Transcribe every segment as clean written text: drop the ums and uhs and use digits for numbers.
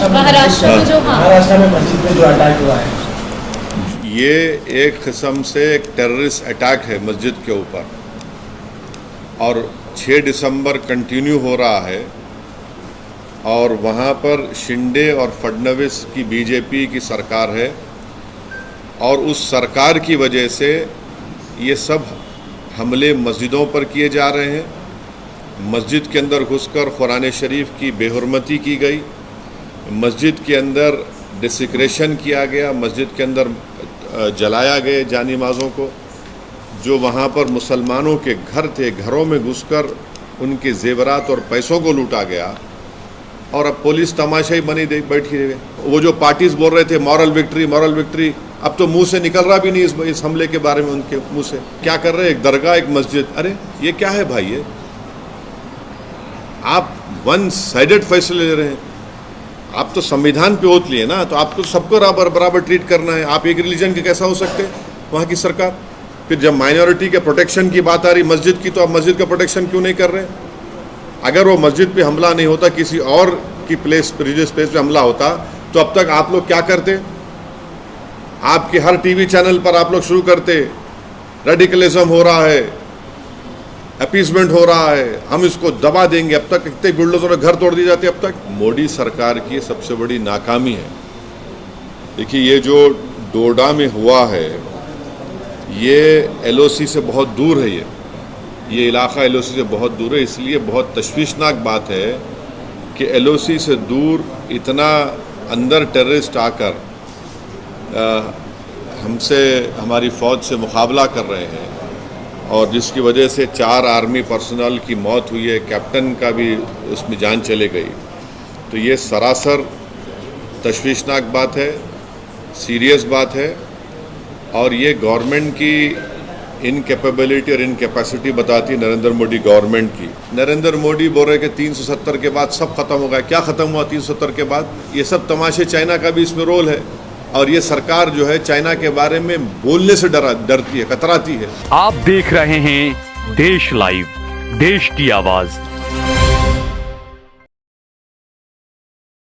महाराष्ट्र में जो महाराष्ट्र में मस्जिद में जो अटैक हुआ है, ये एक किस्म से एक टेररिस्ट अटैक है मस्जिद के ऊपर, और 6 दिसंबर कंटिन्यू हो रहा है। और वहाँ पर शिंदे और फडणवीस की बीजेपी की सरकार है, और उस सरकार की वजह से ये सब हमले मस्जिदों पर किए जा रहे हैं। मस्जिद के अंदर घुसकर कुरान शरीफ की बेहुरमती की गई, मस्जिद के अंदर डिसिक्रेशन किया गया, मस्जिद के अंदर जलाया गए जानी नमाज़ों को। जो वहाँ पर मुसलमानों के घर थे, घरों में घुसकर उनके जेवरात और पैसों को लूटा गया, और अब पुलिस तमाशा ही बनी बैठी रही। वो जो पार्टीज बोल रहे थे मॉरल विक्ट्री, अब तो मुंह से निकल रहा भी नहीं इस हमले के बारे में उनके मुंह से। क्या कर रहे हैं, एक दरगाह एक मस्जिद, अरे ये क्या है भाई? ये आप वन साइडेड फैसले ले रहे हैं। आप तो संविधान पे ओथ लिए ना, तो आपको सबको बराबर ट्रीट करना है। आप एक रिलीजन के कैसा हो सकते वहाँ की सरकार? फिर जब माइनॉरिटी के प्रोटेक्शन की बात आ रही मस्जिद की, तो आप मस्जिद का प्रोटेक्शन क्यों नहीं कर रहे? अगर वो मस्जिद पे हमला नहीं होता, किसी और की प्लेस, रिलीजियस प्लेस पे हमला होता, तो अब तक आप लोग क्या करते? आपके हर टीवी चैनल पर आप लोग शुरू करते, रेडिकलिज्म हो रहा है, अपीसमेंट हो रहा है, हम इसको दबा देंगे। अब तक कितने बुलडोजरों ने घर तोड़ दिए जाते। अब तक मोदी सरकार की सबसे बड़ी नाकामी है। देखिए, ये जो डोडा में हुआ है, ये एलओसी से बहुत दूर है। ये इलाका एलओसी से बहुत दूर है, इसलिए बहुत तशवीशनाक बात है कि एलओसी से दूर इतना अंदर टेररिस्ट आकर हमसे, हमारी फ़ौज से मुकाबला कर रहे हैं, और जिसकी वजह से 4 आर्मी पर्सनल की मौत हुई है, कैप्टन का भी उसमें जान चले गई। तो ये सरासर तशवीशनाक बात है, सीरियस बात है, और ये गवर्नमेंट की इनकैपेबिलिटी और इनकैपेसिटी बताती नरेंद्र मोदी गवर्नमेंट की। नरेंद्र मोदी बोल रहे कि 370 के बाद सब खत्म हो गया। क्या खत्म हुआ 370 के बाद? ये सब तमाशे, चाइना का भी इसमें रोल है, और ये सरकार जो है चाइना के बारे में बोलने से डरती है, कतराती है। आप देख रहे हैं देश लाइव, देश की आवाज।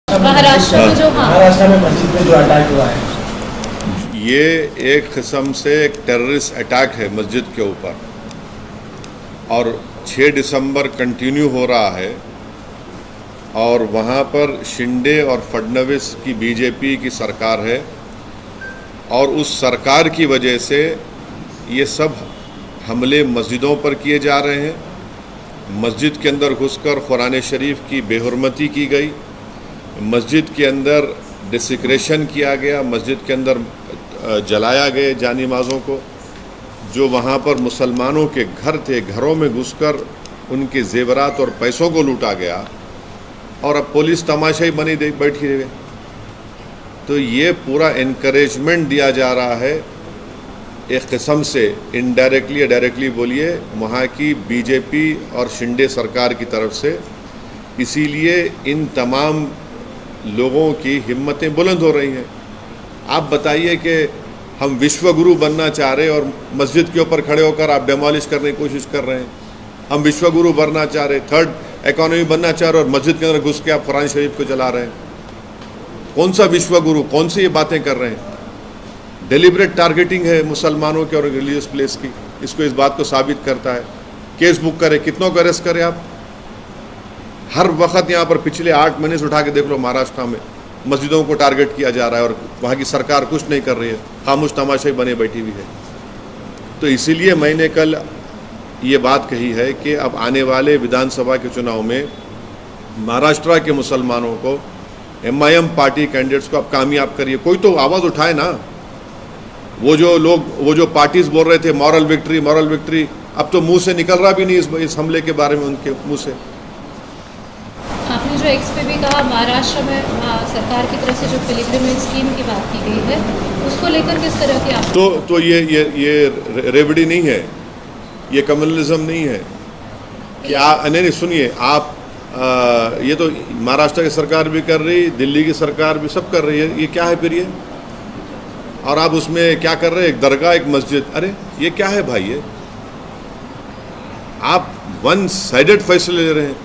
महाराष्ट्र में जो महाराष्ट्र में मस्जिद में जो अटैक हुआ है, ये एक किस्म से एक टेररिस्ट अटैक है मस्जिद के ऊपर, और 6 दिसंबर कंटिन्यू हो रहा है। और वहाँ पर शिंदे और फडणवीस की बीजेपी की सरकार है, और उस सरकार की वजह से ये सब हमले मस्जिदों पर किए जा रहे हैं। मस्जिद के अंदर घुसकर कुरान शरीफ की बेहुरमती की गई, मस्जिद के अंदर डिसिक्रेशन किया गया, मस्जिद के अंदर जलाया गए जानी नमाज़ों को। जो वहाँ पर मुसलमानों के घर थे, घरों में घुसकर उनके जेवरात और पैसों को लूटा गया, और अब पुलिस तमाशा ही बनी बैठी रही। तो ये पूरा इनकरेजमेंट दिया जा रहा है एक किस्म से, इनडायरेक्टली या डायरेक्टली बोलिए, वहाँ की बीजेपी और शिंदे सरकार की तरफ से। इसीलिए इन तमाम लोगों की हिम्मतें बुलंद हो रही हैं। आप बताइए कि हम विश्वगुरु बनना चाह रहे हैं, और मस्जिद के ऊपर खड़े होकर आप डेमोलिश करने की कोशिश कर रहे हैं। हम विश्वगुरु बनना चाह रहे, थर्ड इकोनॉमी बनना चाह रहे, और मस्जिद के अंदर घुस के आप कुरान शरीफ को जला रहे हैं। कौन सा विश्वगुरु, कौन सी ये बातें कर रहे हैं? डेलिब्रेट टारगेटिंग है मुसलमानों के और रिलीजियस प्लेस की। इसको इस बात को साबित करता है। केस बुक करें, कितनों को अरेस्ट करें आप? हर वक्त यहाँ पर पिछले 8 महीने से उठा के देख लो, महाराष्ट्र में मस्जिदों को टारगेट किया जा रहा है, और वहाँ की सरकार कुछ नहीं कर रही है, खामोश तमाशा ही बने बैठी हुई है। तो इसीलिए मैंने कल ये बात कही है कि अब आने वाले विधानसभा के चुनाव में महाराष्ट्र के मुसलमानों को, MIM पार्टी कैंडिडेट्स को आप कामयाब करिए। कोई तो आवाज़ उठाए ना। वो जो पार्टीज बोल रहे थे मॉरल विक्ट्री, अब तो मुंह से निकल रहा भी नहीं इस हमले के बारे में उनके मुंह से। आपने जो एक्स पे भी कहा, महाराष्ट्र में सरकार की तरफ से जो पिलग्रिमेज स्कीम की बात की गई है, उसको लेकर किस तरह की आप तो ये रेवड़ी नहीं है, ये कम्युनलिज्म नहीं है। क्या नहीं, सुनिए आप, ये तो महाराष्ट्र की सरकार भी कर रही, दिल्ली की सरकार भी, सब कर रही है। ये क्या है फिर ये? और आप उसमें क्या कर रहे हैं, एक दरगाह एक मस्जिद, अरे ये क्या है भाई? ये आप वन साइडेड फैसले ले रहे हैं।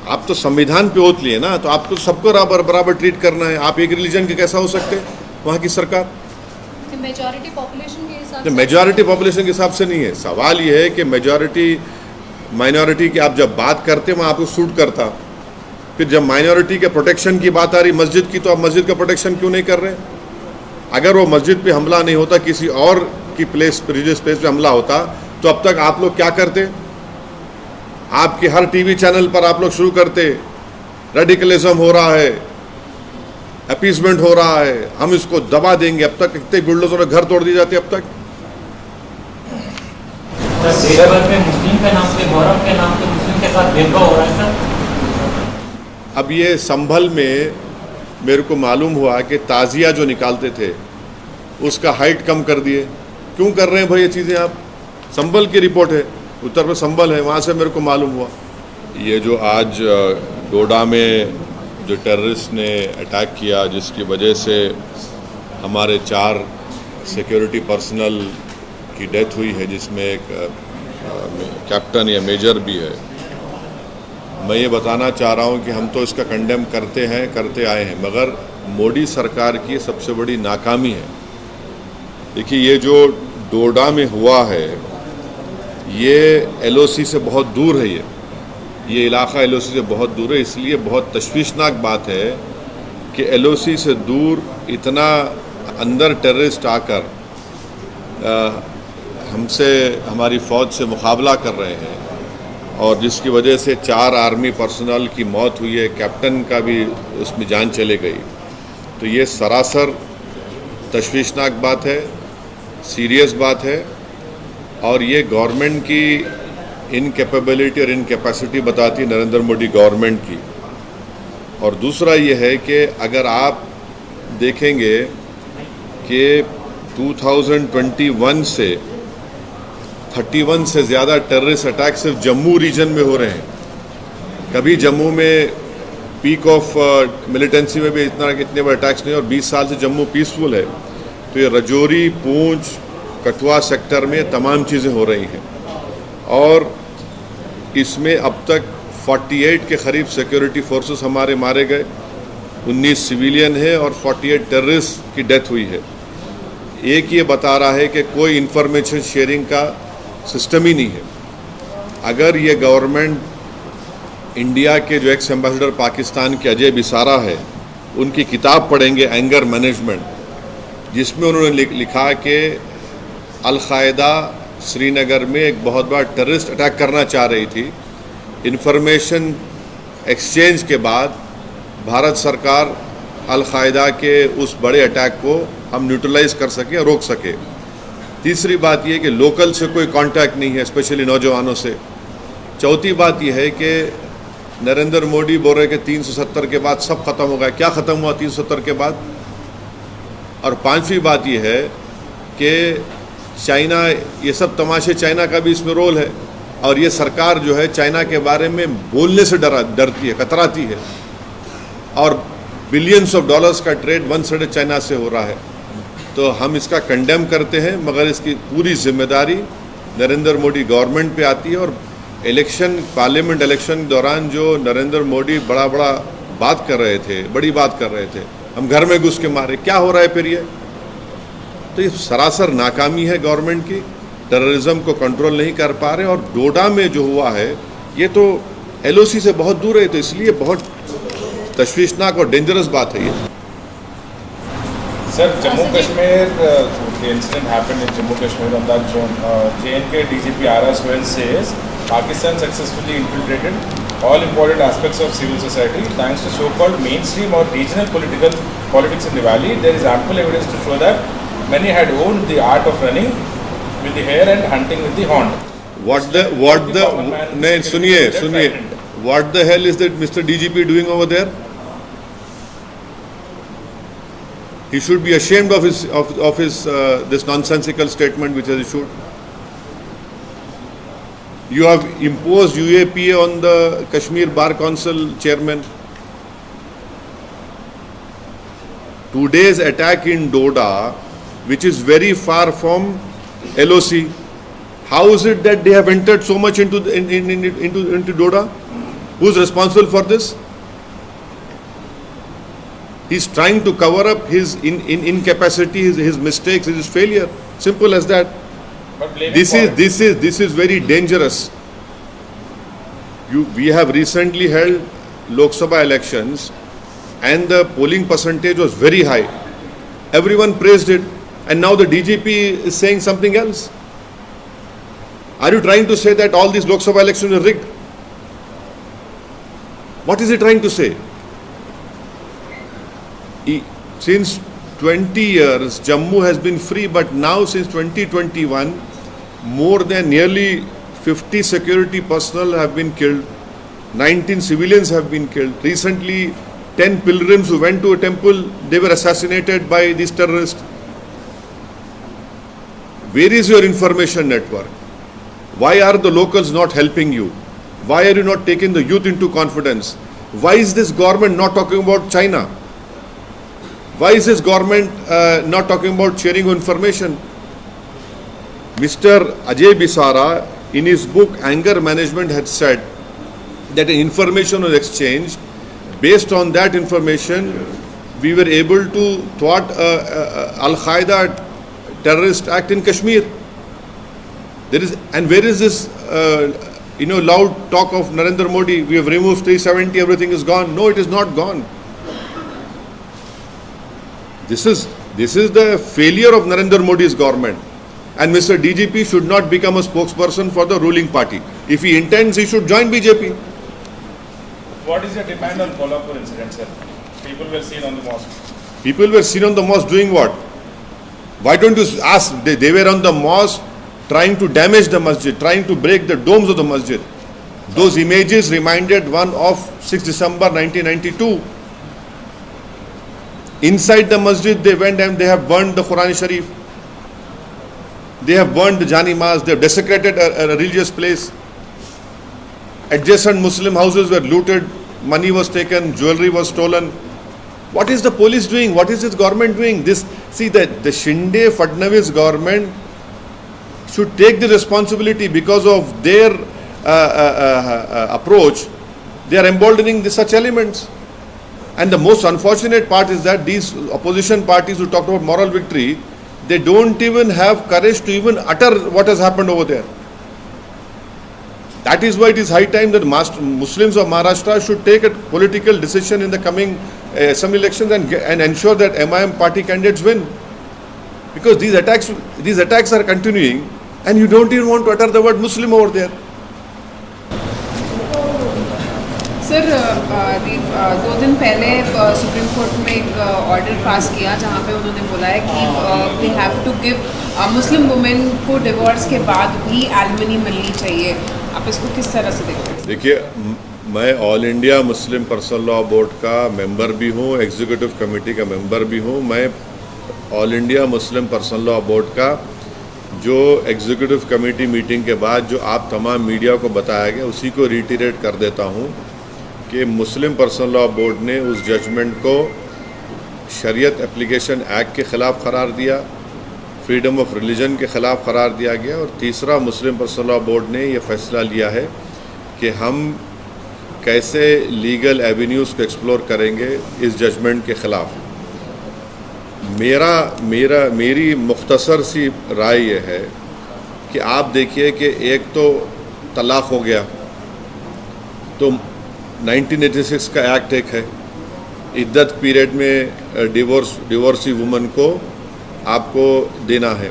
आप तो संविधान पे ओथ लिए ना, तो आपको सबको बराबर ट्रीट करना है। आप एक रिलीजन के कैसा हो सकते हैं वहाँ की सरकार? मेजॉरिटी पॉपुलेशन के हिसाब से, मेजॉरिटी पॉपुलेशन के हिसाब से नहीं है। सवाल ये है कि मेजॉरिटी माइनॉरिटी की आप जब बात करते वहाँ आपको सूट करता, फिर जब माइनॉरिटी के प्रोटेक्शन की बात आ रही मस्जिद की, तो आप मस्जिद का प्रोटेक्शन क्यों नहीं कर रहे? अगर वो मस्जिद पे हमला नहीं होता, किसी और की प्लेस, रिलीजियस प्लेस पे हमला होता, तो अब तक आप लोग क्या करते? आपके हर टीवी चैनल पर आप लोग शुरू करते, रेडिकलिज्म हो रहा है, अपीसमेंट हो रहा है, हम इसको दबा देंगे। अब तक कितने बुलडोजरों ने घर तोड़ दिए जाते अब तक। मुस्लिम के नाम पे, गौरव के नाम पे मुस्लिम के साथ भेदभाव हो रहा है सर। अब ये संभल में मेरे को मालूम हुआ कि ताजिया जो निकालते थे उसका हाइट कम कर दिए। क्यों कर रहे हैं भाई ये चीज़ें? आप संभल की रिपोर्ट है, उत्तर में संभल है, वहाँ से मेरे को मालूम हुआ। ये जो आज डोडा में जो टेररिस्ट ने अटैक किया, जिसकी वजह से हमारे 4 सिक्योरिटी पर्सनल की डेथ हुई है, जिसमें एक कैप्टन या मेजर भी है, मैं ये बताना चाह रहा हूँ कि हम तो इसका कंडेम करते हैं, करते आए हैं, मगर मोदी सरकार की सबसे बड़ी नाकामी है। देखिए, ये जो डोडा में हुआ है ये LOC से बहुत दूर है। ये इलाका LOC से बहुत दूर है, इसलिए बहुत तशवीशनाक बात है कि LOC से दूर इतना अंदर टेररिस्ट आकर हमसे, हमारी फ़ौज से मुकाबला कर रहे हैं, और जिसकी वजह से 4 आर्मी पर्सनल की मौत हुई है, कैप्टन का भी उसमें जान चले गई। तो ये सरासर तशवीशनाक बात है, सीरियस बात है, और ये गवर्नमेंट की इनकैपेबिलिटी और इनकैपेसिटी बताती नरेंद्र मोदी गवर्नमेंट की। और दूसरा ये है कि अगर आप देखेंगे कि 2021 से 31 से ज़्यादा टेररिस्ट अटैक सिर्फ जम्मू रीजन में हो रहे हैं। कभी जम्मू में पीक ऑफ मिलिटेंसी में भी इतने बड़े अटैक्स नहीं, और 20 साल से जम्मू पीसफुल है। तो ये रजौरी, पूंछ, कठुआ सेक्टर में तमाम चीज़ें हो रही हैं, और इसमें अब तक 48 के करीब सिक्योरिटी फोर्सेस हमारे मारे गए, 19 सिविलियन है और 48 टेररिस्ट की डेथ हुई है। एक ये बता रहा है कि कोई इंफॉर्मेशन शेयरिंग का सिस्टम ही नहीं है। अगर ये गवर्नमेंट इंडिया के जो एक्स एम्बेसडर पाकिस्तान के अजय बिसारा है, उनकी किताब पढ़ेंगे एंगर मैनेजमेंट, जिसमें उन्होंने लिखा कि अल-कायदा श्रीनगर में एक बहुत बड़ा टेररिस्ट अटैक करना चाह रही थी। इंफॉर्मेशन एक्सचेंज के बाद भारत सरकार अल-कायदा के उस बड़े अटैक को हम न्यूट्रलाइज कर सके, रोक सके। तीसरी बात यह कि लोकल से कोई कांटेक्ट नहीं है, स्पेशली नौजवानों से। चौथी बात यह है कि नरेंद्र मोदी बोल रहे कि 370 के बाद सब खत्म हो गया। क्या ख़त्म हुआ 370 के बाद? और पांचवी बात यह है कि चाइना, ये सब तमाशे, चाइना का भी इसमें रोल है, और ये सरकार जो है चाइना के बारे में बोलने से डरती है, कतराती है, और बिलियंस ऑफ डॉलर्स का ट्रेड वन साइड चाइना से हो रहा है। तो हम इसका कंडेम करते हैं, मगर इसकी पूरी जिम्मेदारी नरेंद्र मोदी गवर्नमेंट पे आती है। और इलेक्शन, पार्लियामेंट इलेक्शन के दौरान जो नरेंद्र मोदी बड़ा बात कर रहे थे, बड़ी बात कर रहे थे, हम घर में घुस के मारे, क्या हो रहा है फिर ये? तो ये सरासर नाकामी है गवर्नमेंट की, टेररिज्म को कंट्रोल नहीं कर पा रहे। और डोडा में जो हुआ है ये तो LOC से बहुत दूर है, तो इसलिए बहुत तशवीशनाक और डेंजरस बात है ये। Sir, Jammu Kashmir, the incident happened in Jammu Kashmir on that zone. J&K DGP R.S. Wells says Pakistan successfully infiltrated all important aspects of civil society thanks to so-called mainstream or regional politics in the valley. There is ample evidence to show that many had owned the art of running with the hare and hunting with the horn. What the hell is that Mr. DGP doing over there? He should be ashamed of his this nonsensical statement which has issued. You have imposed UAPA on the Kashmir Bar Council chairman. Today's attack in Doda, which is very far from LOC, how is it that they have entered so much into Doda? Who is responsible for this? He's trying to cover up his incapacity, his mistakes, his failure. Simple as that. But blaming This is very dangerous. We have recently held Lok Sabha elections, and the polling percentage was very high. Everyone praised it, and now the DGP is saying something else. Are you trying to say that all these Lok Sabha elections are rigged? What is he trying to say? Since 20 years, Jammu has been free, but now since 2021, more than nearly 50 security personnel have been killed, 19 civilians have been killed. Recently, 10 pilgrims who went to a temple, they were assassinated by these terrorists. Where is your information network? Why are the locals not helping you? Why are you not taking the youth into confidence? Why is this government not talking about China? Why is this government not talking about sharing information? Mr. Ajay Bisara, in his book Anger Management, had said that information was exchanged. Based on that information, we were able to thwart Al-Qaeda terrorist act in Kashmir. And where is this loud talk of Narendra Modi? We have removed 370, everything is gone. No, it is not gone. This is the failure of Narendra Modi's government. And Mr. DGP should not become a spokesperson for the ruling party. If he intends, he should join BJP. What is your demand on Kolhapur incident, sir? People were seen on the mosque. People were seen on the mosque doing what? Why don't you ask? They were on the mosque trying to damage the masjid, trying to break the domes of the masjid. Those images reminded one of 6 December 1992. Inside the masjid, they went and they have burned the Quran Sharif. They have burned the Jani Mas. They have desecrated a religious place. Adjacent Muslim houses were looted. Money was taken. Jewelry was stolen. What is the police doing? What is this government doing? The Shinde Fadnavis government should take the responsibility because of their approach. They are emboldening such elements. And the most unfortunate part is that these opposition parties who talked about moral victory, they don't even have courage to even utter what has happened over there. That is why it is high time that Muslims of Maharashtra should take a political decision in the coming assembly elections and ensure that MIM party candidates win. Because these attacks are continuing, and you don't even want to utter the word Muslim over there. Sir 2 दिन पहले supreme court में एक order pass किया जहाँ पे उन्होंने बोला है कि we have to give Muslim women को डिवोर्स के बाद भी एलिमनी मिलनी चाहिए. आप इसको किस तरह से देखते हैं? देखिए, मैं all India Muslim personal law board का मेंबर भी हूँ, एग्जीक्यूटिव कमेटी का मेंबर भी हूँ. मैं all India Muslim personal law board का जो एग्जीक्यूटिव कमेटी मीटिंग के बाद जो आप तमाम मीडिया को बताया गया, उसी को रिटीरेट कर देता हूँ कि मुस्लिम पर्सनल लॉ बोर्ड ने उस जजमेंट को शरीयत एप्लीकेशन एक्ट के ख़िलाफ़ करार दिया, फ्रीडम ऑफ रिलीजन के ख़िलाफ़ करार दिया गया. और तीसरा, मुस्लिम पर्सनल लॉ बोर्ड ने ये फ़ैसला लिया है कि हम कैसे लीगल एवेन्यूज़ को एक्सप्लोर करेंगे इस जजमेंट के ख़िलाफ़. मेरी मुख्तसर सी राय ये है कि आप देखिए कि एक तो तलाक़ हो गया, तो 1986 का एक्ट एक है, इद्दत पीरियड में डिवोर्सी वुमन को आपको देना है.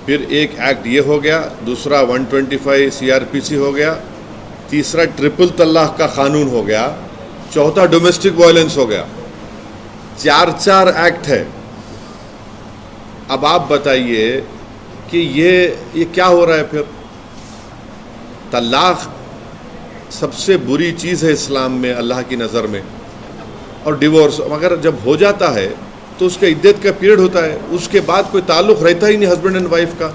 फिर एक एक्ट ये हो गया, दूसरा 125 CRPC हो गया, तीसरा ट्रिपल तलाक का कानून हो गया, चौथा डोमेस्टिक वायलेंस हो गया. 4 एक्ट है. अब आप बताइए कि ये क्या हो रहा है. फिर तलाक सबसे बुरी चीज़ है इस्लाम में अल्लाह की नज़र में. और डिवोर्स अगर जब हो जाता है तो उसका इद्दत का पीरियड होता है, उसके बाद कोई ताल्लुक़ रहता ही नहीं हस्बैंड एंड वाइफ का.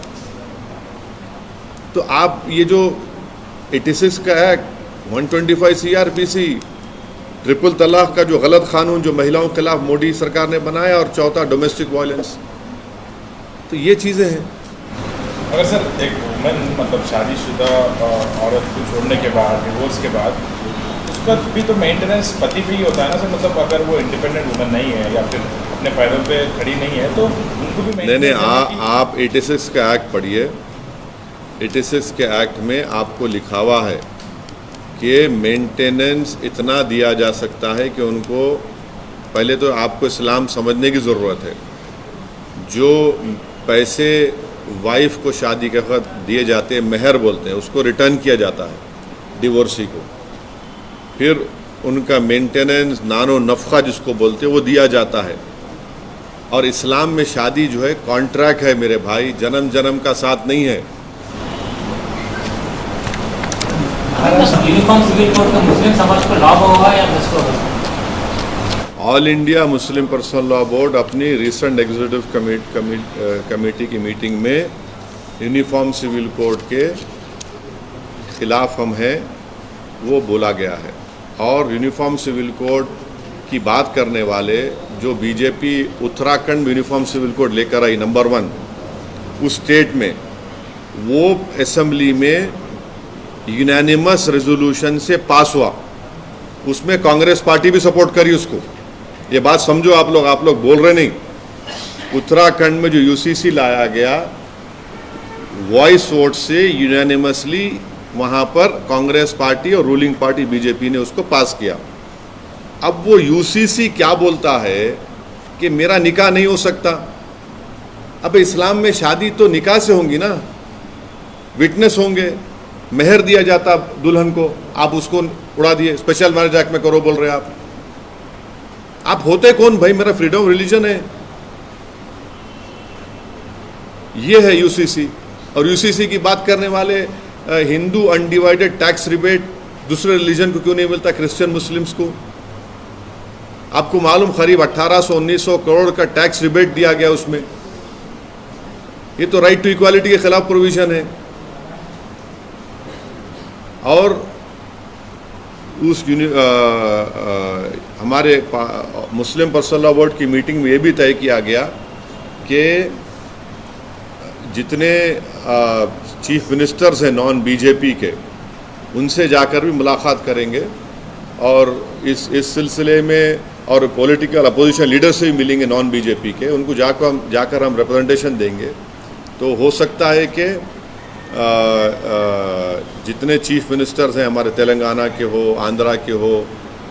तो आप ये जो 86 का एक्ट, 125 CRPC, ट्रिपल तलाक का जो गलत कानून जो महिलाओं के खिलाफ मोदी सरकार ने बनाया, और चौथा डोमेस्टिक वायलेंस, तो ये चीज़ें हैं. अगर सर एक वुमेन मतलब शादीशुदा औरत को छोड़ने के बाद, डिवोर्स के बाद, उसका भी तो मेंटेनेंस पति पे ही होता है ना सर। मतलब अगर वो इंडिपेंडेंट वुमेन नहीं है या फिर अपने पैरों पे खड़ी नहीं है तो उनको भी नहीं, आप 86 का एक्ट पढ़िए। 86 के एक्ट में आपको लिखा हुआ है कि मेंटेनेंस इतना दिया जा सकता है कि उनको, पहले तो आपको इस्लाम समझने की ज़रूरत है। जो पैसे वाइफ को शादी के वक्त दिए जाते हैं, महर बोलते हैं, उसको रिटर्न किया जाता है डिवोर्सी को। फिर उनका मेंटेनेंस, नानो नफ़ा जिसको बोलते हैं, वो दिया जाता है। और इस्लाम में शादी जो है कॉन्ट्रैक्ट है मेरे भाई, जन्म जन्म का साथ नहीं है। यूनिफॉर्म सिविल कोड का मुस्लिम समाज को लाभ होगा या नष्ट होगा? All India Muslim personal law board अपनी रिसेंट एग्जीक्यूटिव कमेटी की मीटिंग में यूनिफॉर्म सिविल कोड के खिलाफ हम हैं, वो बोला गया है। और यूनिफॉर्म सिविल कोड की बात करने वाले जो बीजेपी उत्तराखंड में यूनिफॉर्म सिविल कोड लेकर आई नंबर 1 उस स्टेट में, वो असेंबली में यूनानिमस रेजोल्यूशन से पास हुआ। उसमें कांग्रेस पार्टी भी सपोर्ट करी उसको। ये बात समझो आप लोग बोल रहे नहीं। उत्तराखंड में जो यूसीसी लाया गया, वॉइस वोट से यूनानिमसली वहाँ पर कांग्रेस पार्टी और रूलिंग पार्टी बीजेपी ने उसको पास किया। अब वो यूसीसी क्या बोलता है कि मेरा निकाह नहीं हो सकता। अब इस्लाम में शादी तो निकाह से होंगी ना, विटनेस होंगे, मेहर दिया जाता दुल्हन को, आप उसको उड़ा दिए। स्पेशल मैरिज एक्ट में करो बोल रहे आप होते कौन भाई? मेरा फ्रीडम रिलीजन है, ये है यूसीसी। और यूसीसी की बात करने वाले हिंदू अनडिवाइडेड टैक्स रिबेट दूसरे रिलीजन को क्यों नहीं मिलता, क्रिश्चियन मुस्लिम्स को? आपको मालूम करीब 1800-1900 करोड़ का टैक्स रिबेट दिया गया उसमें। ये तो राइट टू इक्वालिटी के खिलाफ प्रोविजन है। और उस हमारे मुस्लिम पर्सनल लॉ बोर्ड की मीटिंग में ये भी तय किया गया कि जितने चीफ मिनिस्टर्स हैं नॉन बीजेपी के, उनसे जाकर भी मुलाकात करेंगे और इस सिलसिले में, और पॉलिटिकल अपोजिशन लीडर से भी मिलेंगे नॉन बीजेपी के, उनको जाकर हम रिप्रेजेंटेशन देंगे। तो हो सकता है कि जितने चीफ मिनिस्टर्स हैं हमारे तेलंगाना के हो, आंध्रा के हो,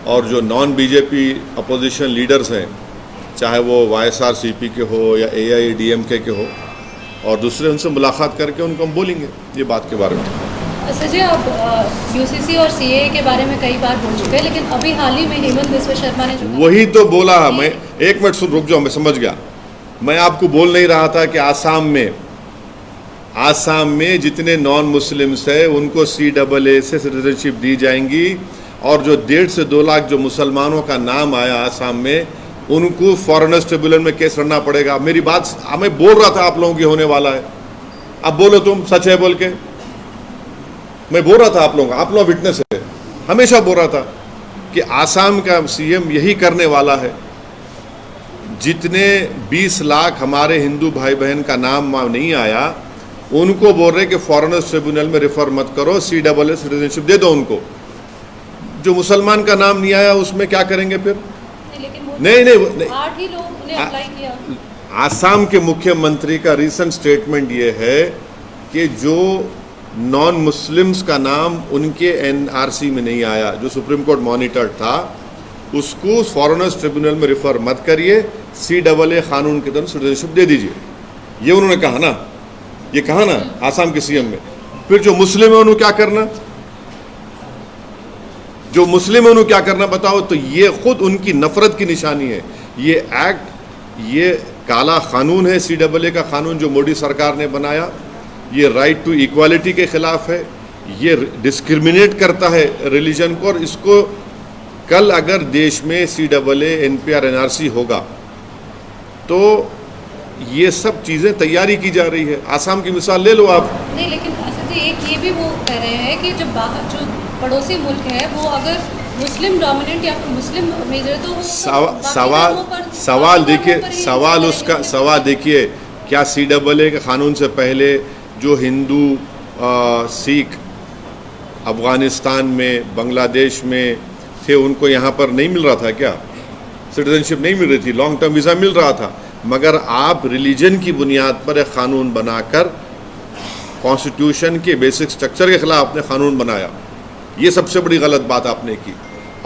और जो नॉन बीजेपी अपोजिशन लीडर्स हैं, चाहे वो YSRCP के हो या AIADMK के हो, और दूसरे, उनसे मुलाकात करके उनको हम बोलेंगे ये बात के बारे में। सर जी, आप यूसीसी और CAA के बारे में कई बार बोल चुके हैं, लेकिन अभी हाल ही में हेमंत बिस्वा शर्मा ने जो वही तो बोला। मैं एक मिनट रुक जाओ, मैं समझ गया। मैं आपको बोल नहीं रहा था कि आसाम में जितने नॉन मुस्लिम्स है उनको CAA से सिटीजनशिप दी जाएंगी, और जो 1.5 से 2 लाख जो मुसलमानों का नाम आया आसाम में, उनको फॉरेनर्स ट्रिब्यूनल में केस लड़ना पड़ेगा। मेरी बात मैं बोल रहा था आप लोगों की होने वाला है। अब बोलो तुम सच है बोल के। मैं बोल रहा था आप लोग विटनेस है, हमेशा बोल रहा था कि आसाम का CM यही करने वाला है। जितने 20 लाख हमारे हिंदू भाई बहन का नाम नहीं आया, उनको बोल रहे कि फॉरेनर्स ट्रिब्यूनल में रेफर मत करो, CAA सिटीजनशिप दे दो उनको। जो मुसलमान का नाम नहीं आया उसमें क्या करेंगे फिर? नहीं 8 ही लोग ने अप्लाई किया। आसाम के मुख्यमंत्री का रीसेंट स्टेटमेंट ये है कि जो नॉन मुस्लिम्स का नाम उनके NRC में नहीं आया, जो सुप्रीम कोर्ट मॉनिटर्ड था, उसको फॉरेनर्स ट्रिब्यूनल में रेफर मत करिए, CAA कानून के तहत सिटीजनशिप दे दीजिए। ये उन्होंने कहा ना, ये कहा ना आसाम के CM में। फिर जो मुस्लिम है उन्होंने क्या करना, जो मुस्लिम है उन्होंने क्या करना बताओ? तो ये खुद उनकी नफरत की निशानी है। ये एक्ट, ये काला कानून है, CAA का कानून जो मोदी सरकार ने बनाया। ये राइट टू इक्वालिटी के खिलाफ है, ये डिस्क्रिमिनेट करता है रिलीजन को। और इसको कल अगर देश में CAA NPR NRC होगा तो ये सब चीज़ें तैयारी की जा रही है। आसाम की मिसाल ले लो आप। नहीं, लेकिन असद जी एक ये भी वो कह रहे हैं कि जब बाहर जो पड़ोसी मुल्क है वो अगर मुस्लिम डोमिनेंट या फिर मुस्लिम मेजर, तो सवाल देखिए, सवाल देखिए, क्या CAA के कानून से पहले जो हिंदू सिख अफ़गानिस्तान में बांग्लादेश में थे उनको यहाँ पर नहीं मिल रहा था क्या? सिटीजनशिप नहीं मिल रही थी, लॉन्ग टर्म वीज़ा मिल रहा था, मगर आप रिलीजन की बुनियाद पर एक क़ानून बनाकर कॉन्स्टिट्यूशन के बेसिक स्ट्रक्चर के ख़िलाफ़ आपने क़ानून बनाया। ये सबसे बड़ी गलत बात आपने की।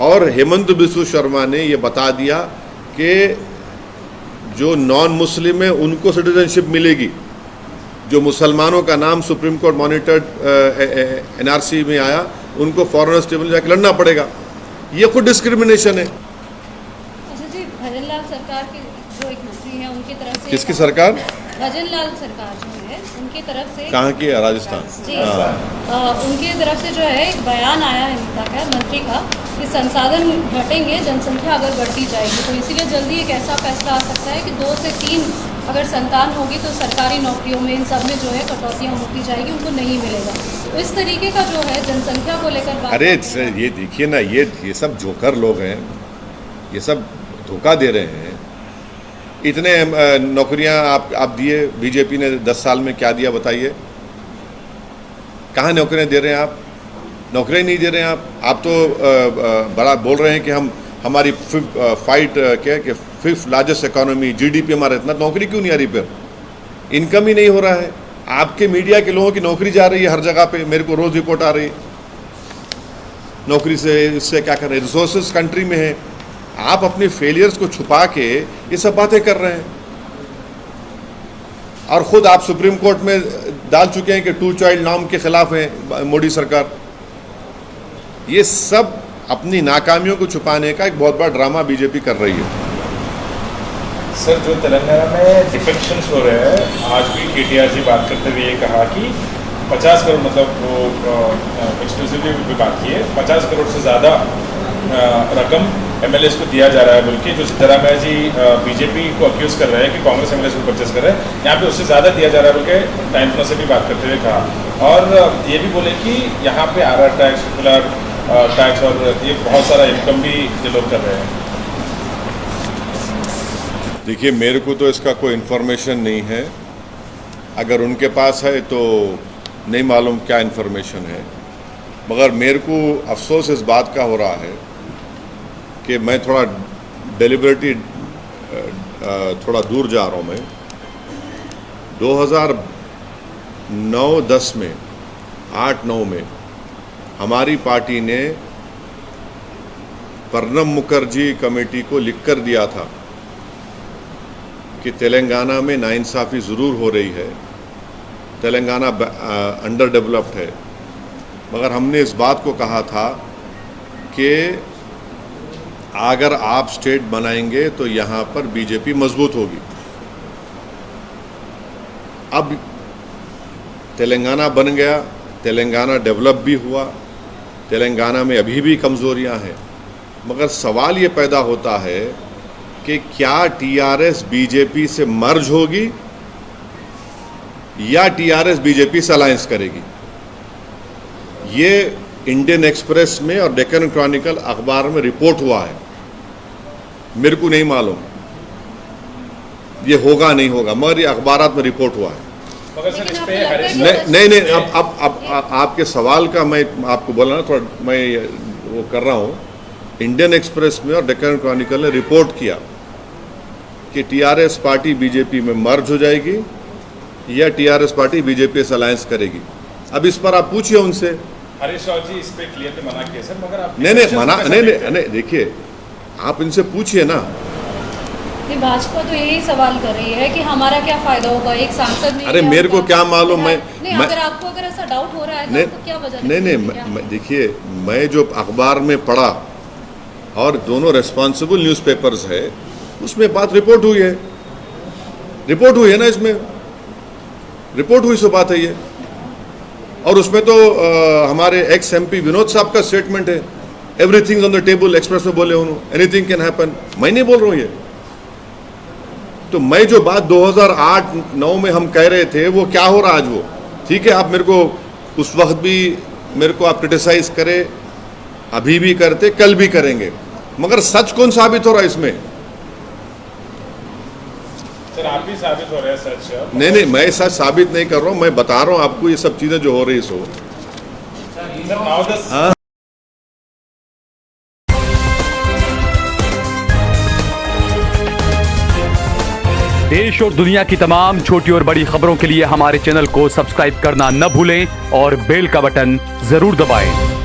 और हेमंत बिस्व शर्मा ने ये बता दिया कि जो नॉन मुस्लिम है उनको सिटीजनशिप मिलेगी, जो मुसलमानों का नाम सुप्रीम कोर्ट मॉनिटर्ड NRC में आया उनको फॉरेनर्स ट्रिब्यूनल जाकर लड़ना पड़ेगा। ये खुद डिस्क्रिमिनेशन है। अच्छा जी, भजन लाल सरकार के जो एक मंत्री हैं उनकी तरफ से, किसकी सरकार? भजन लाल सरकार जो है उनकी तरफ से, कहाँ की है? राजस्थान जी। उनकी तरफ से जो है एक बयान आया है नेता का, मंत्री का, कि संसाधन घटेंगे, जनसंख्या अगर बढ़ती जाएगी, तो इसीलिए जल्दी एक ऐसा फैसला आ सकता है कि 2 से 3 अगर संतान होगी तो सरकारी नौकरियों में इन सब में जो है कटौतियाँ होती जाएगी, उनको नहीं मिलेगा। तो इस तरीके का जो है जनसंख्या को लेकर बात। अरे ये देखिए ना, ये सब जोकर लोग हैं, ये सब धोखा दे रहे हैं। इतने नौकरियां आप दिए, बीजेपी ने 10 साल में क्या दिया बताइए? कहाँ नौकरियां दे रहे हैं आप? नौकरियां नहीं दे रहे हैं आप तो बड़ा बोल रहे हैं कि हमारी फिफ्थ लार्जेस्ट इकोनॉमी, GDP हमारा, इतना नौकरी क्यों नहीं आ रही? फिर इनकम ही नहीं हो रहा है। आपके मीडिया के लोगों की नौकरी जा रही है हर जगह पे, मेरे को रोज़ रिपोर्ट आ रही है नौकरी से, इससे क्या कर रहे हैं? रिसोर्सेज कंट्री में है, आप अपने फेलियर्स को छुपा के ये सब बातें कर रहे हैं। और ख़ुद आप सुप्रीम कोर्ट में डाल चुके हैं कि 2 चाइल्ड नॉर्म के ख़िलाफ़ है मोदी सरकार। ये सब अपनी नाकामियों को छुपाने का एक बहुत बड़ा ड्रामा बीजेपी कर रही है। सर, जो तेलंगाना में डिफेक्शंस हो रहे हैं, आज भी KTR जी बात करते हुए ये कहा कि 50 करोड़, मतलब वो एक्सक्लूसिवली भी बात की है, 50 करोड़ से ज़्यादा रकम MLAs को दिया जा रहा है, बल्कि जो सिद्धरामैया जी बीजेपी को अक्यूज़ कर रहे हैं कि कांग्रेस MLAs को परचेस कर रहे हैं, यहाँ पे उससे ज़्यादा दिया जा रहा है, बल्कि टाइम से भी बात करते हुए कहा। और ये भी बोले कि यहाँ पे RR टैक्स, रेगुलर टैक्स और ये बहुत सारा इनकम भी ये लोग कर रहे हैं। देखिए, मेरे को तो इसका कोई इन्फॉर्मेशन नहीं है, अगर उनके पास है तो नहीं मालूम क्या इन्फॉर्मेशन है, मगर मेरे को अफसोस इस बात का हो रहा है कि मैं थोड़ा डेलिबरेटली थोड़ा दूर जा रहा हूँ। मैं 2009-10 में, 8-9 में हमारी पार्टी ने प्रणब मुखर्जी कमेटी को लिखकर दिया था कि तेलंगाना में नाइंसाफ़ी ज़रूर हो रही है, तेलंगाना अंडर डेवलप्ड है, मगर हमने इस बात को कहा था कि अगर आप स्टेट बनाएंगे तो यहाँ पर बीजेपी मजबूत होगी। अब तेलंगाना बन गया, तेलंगाना डेवलप भी हुआ, तेलंगाना में अभी भी कमज़ोरियाँ हैं, मगर सवाल ये पैदा होता है कि क्या TRS बीजेपी से मर्ज होगी या TRS बीजेपी से अलायंस करेगी? ये इंडियन एक्सप्रेस में और डेक्कन क्रॉनिकल अखबार में रिपोर्ट हुआ है, मेरे को नहीं मालूम ये होगा नहीं होगा, मगर ये अखबारात में रिपोर्ट हुआ है। मगर सर इस पे नहीं, अब आपके सवाल का मैं आपको बोला ना, थोड़ा मैं वो कर रहा हूँ। इंडियन एक्सप्रेस में और डेक्कन क्रॉनिकल ने रिपोर्ट किया कि TRS पार्टी बीजेपी में मर्ज हो जाएगी या TRS पार्टी बीजेपी से अलायंस करेगी। अब इस पर आप पूछिए उनसे। हरीश राव जी इस पे क्लियरली मना किया सर, मगर आप नहीं, देखिए आप इनसे पूछिए ना। नहीं, भाजपा तो यही सवाल कर रही है कि हमारा क्या फायदा होगा, एक सांसद ने। अरे मेरे को क्या मालूम, अगर आपको अगर ऐसा डाउट हो रहा है तो आपको क्या वजह? नहीं, देखिए मैं जो अखबार में पढ़ा और दोनों रेस्पॉन्सिबल न्यूज़पेपर्स है उसमें बात रिपोर्ट हुई है ना, इसमें रिपोर्ट हुई सो बात है ये। और उसमें तो हमारे ex-MP विनोद साहब का स्टेटमेंट है, everything on the table, express में बोले उन्होंने, एनीथिंग कैन हैपन। मैं नहीं बोल रहा हूँ ये, तो मैं जो बात 2008-9 में हम कह रहे थे वो क्या हो रहा आज वो ठीक है। आप मेरे को उस वक्त भी मेरे को आप क्रिटिसाइज करें, अभी भी करते, कल भी करेंगे, मगर सच कौन साबित हो रहा है इसमें? सर आप ही साबित हो रहे हैं सच। नहीं नहीं, मैं सच साबित नहीं कर रहा हूँ, मैं बता रहा हूँ आपको ये सब चीज़ें जो हो रही सो। सर नाउ दिस हाँ। देश और दुनिया की तमाम छोटी और बड़ी खबरों के लिए हमारे चैनल को सब्सक्राइब करना न भूलें और बेल का बटन जरूर दबाएं।